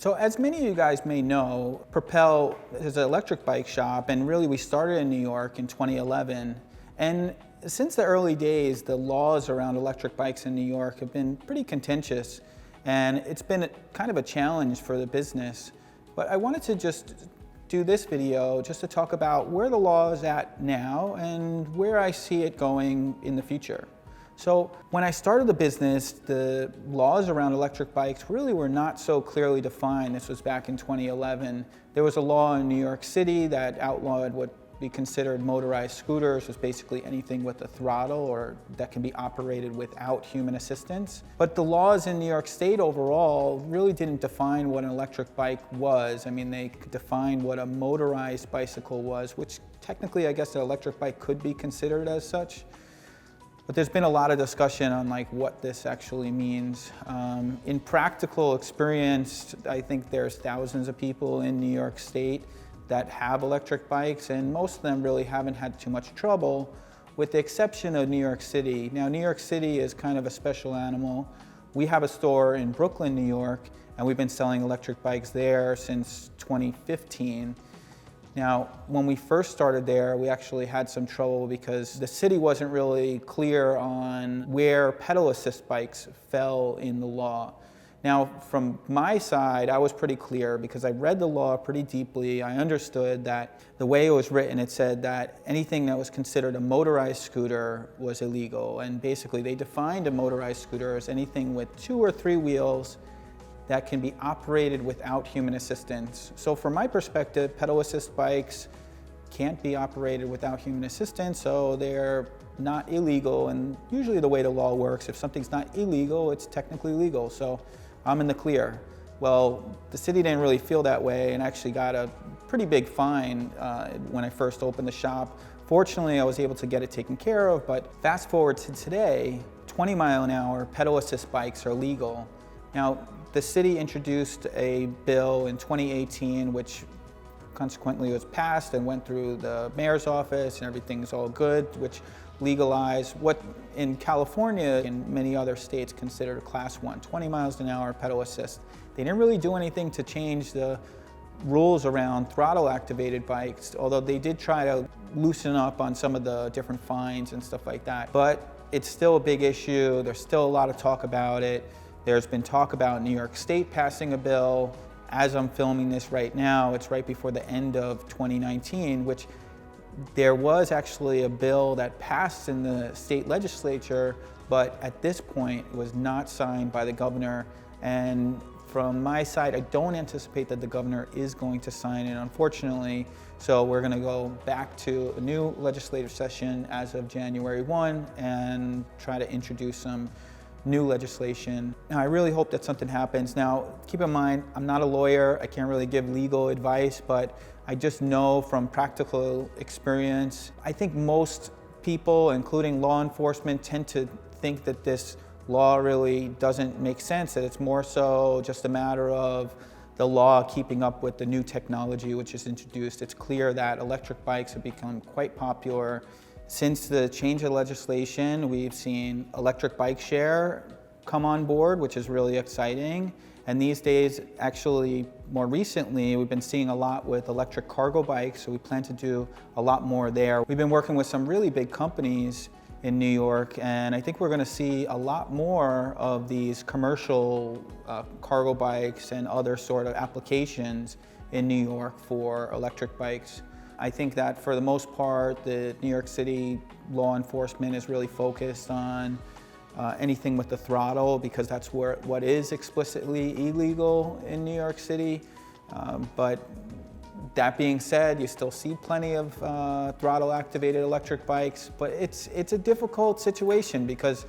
So as many of you guys may know, Propel is an electric bike shop, and really we started in New York in 2011. And since the early days, the laws around electric bikes in New York have been pretty contentious, and it's been kind of a challenge for the business. But I wanted to just do this video just to talk about where the law is at now and where I see it going in the future. So when I started the business, the laws around electric bikes really were not so clearly defined. This was back in 2011. There was a law in New York City that outlawed what be considered motorized scooters, was basically anything with a throttle or that can be operated without human assistance. But the laws in New York State overall really didn't define what an electric bike was. I mean, they defined what a motorized bicycle was, which technically I guess an electric bike could be considered as such. But there's been a lot of discussion on what this actually means. In practical experience, I think there's thousands of people in New York State that have electric bikes, and most of them really haven't had too much trouble, with the exception of New York City. Now, New York City is kind of a special animal. We have a store in Brooklyn, New York, and we've been selling electric bikes there since 2015. Now, when we first started there, we actually had some trouble because the city wasn't really clear on where pedal assist bikes fell in the law. Now, from my side, I was pretty clear because I read the law pretty deeply. I understood that the way it was written, it said that anything that was considered a motorized scooter was illegal. And basically, they defined a motorized scooter as anything with 2 or 3 wheels that can be operated without human assistance. So from my perspective, pedal assist bikes can't be operated without human assistance, so they're not illegal. And usually the way the law works, if something's not illegal, it's technically legal. So I'm in the clear. Well, the city didn't really feel that way and actually got a pretty big fine when I first opened the shop. Fortunately, I was able to get it taken care of, but fast forward to today, 20-mile-an-hour pedal assist bikes are legal. Now, the city introduced a bill in 2018, which consequently was passed and went through the mayor's office, and everything's all good, which legalized what in California and many other states considered a class 1, 20 miles an hour pedal assist. They didn't really do anything to change the rules around throttle activated bikes, although they did try to loosen up on some of the different fines and stuff like that. But it's still a big issue. There's still a lot of talk about it. There's been talk about New York State passing a bill. As I'm filming this right now, it's right before the end of 2019, which there was actually a bill that passed in the state legislature, but at this point it was not signed by the governor. And from my side, I don't anticipate that the governor is going to sign it, unfortunately. So we're gonna go back to a new legislative session as of January 1 and try to introduce some new legislation. Now, I really hope that something happens. Now, keep in mind, I'm not a lawyer. I can't really give legal advice, but I just know from practical experience, I think most people, including law enforcement, tend to think that this law really doesn't make sense, that it's more so just a matter of the law keeping up with the new technology which is introduced. It's clear that electric bikes have become quite popular. Since the change of legislation, we've seen electric bike share come on board, which is really exciting. And these days, actually, more recently, we've been seeing a lot with electric cargo bikes, so we plan to do a lot more there. We've been working with some really big companies in New York, and I think we're gonna see a lot more of these commercial cargo bikes and other sort of applications in New York for electric bikes. I think that for the most part, the New York City law enforcement is really focused on anything with the throttle, because that's what is explicitly illegal in New York City. But that being said, you still see plenty of throttle activated electric bikes, but it's a difficult situation because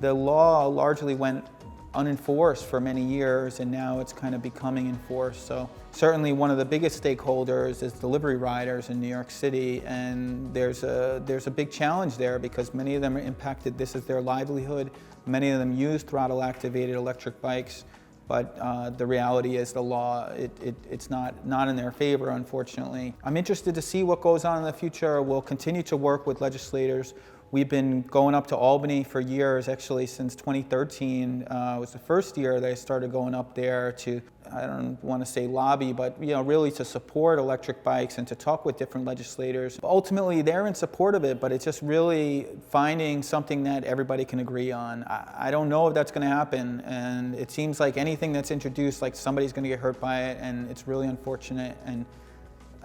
the law largely went unenforced for many years, and now it's kind of becoming enforced. So certainly one of the biggest stakeholders is delivery riders in New York City, and there's a big challenge there because many of them are impacted. This is their livelihood. Many of them use throttle activated electric bikes, but the reality is the law, it's not in their favor, unfortunately. I'm interested to see what goes on in the future. We'll continue to work with legislators We've been going up to Albany for years, actually since 2013 was the first year that I started going up there to, I don't want to say lobby, but really to support electric bikes and to talk with different legislators. Ultimately, they're in support of it, but it's just really finding something that everybody can agree on. I don't know if that's going to happen, and it seems like anything that's introduced, like somebody's going to get hurt by it, and it's really unfortunate, and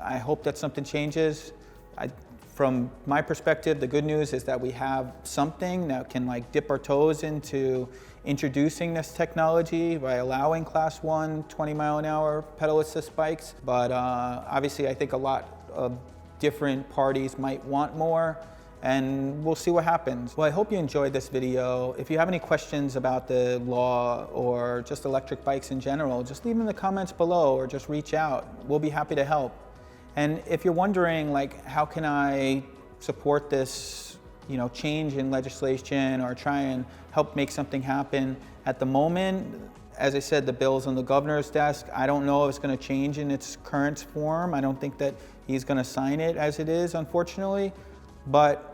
I hope that something changes. From my perspective, the good news is that we have something that can dip our toes into introducing this technology by allowing Class 1 20-mile-an-hour pedal assist bikes. But obviously, I think a lot of different parties might want more, and we'll see what happens. Well, I hope you enjoyed this video. If you have any questions about the law or just electric bikes in general, just leave them in the comments below or just reach out. We'll be happy to help. And if you're wondering, how can I support this, change in legislation or try and help make something happen? At the moment, as I said, the bill's on the governor's desk. I don't know if it's going to change in its current form. I don't think that he's going to sign it as it is, unfortunately. But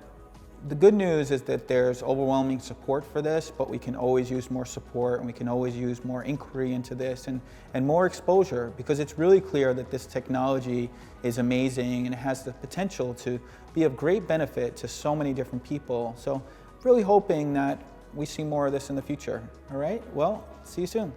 the good news is that there's overwhelming support for this, but we can always use more support, and we can always use more inquiry into this and more exposure, because it's really clear that this technology is amazing and it has the potential to be of great benefit to so many different people. So really hoping that we see more of this in the future. All right, well, see you soon.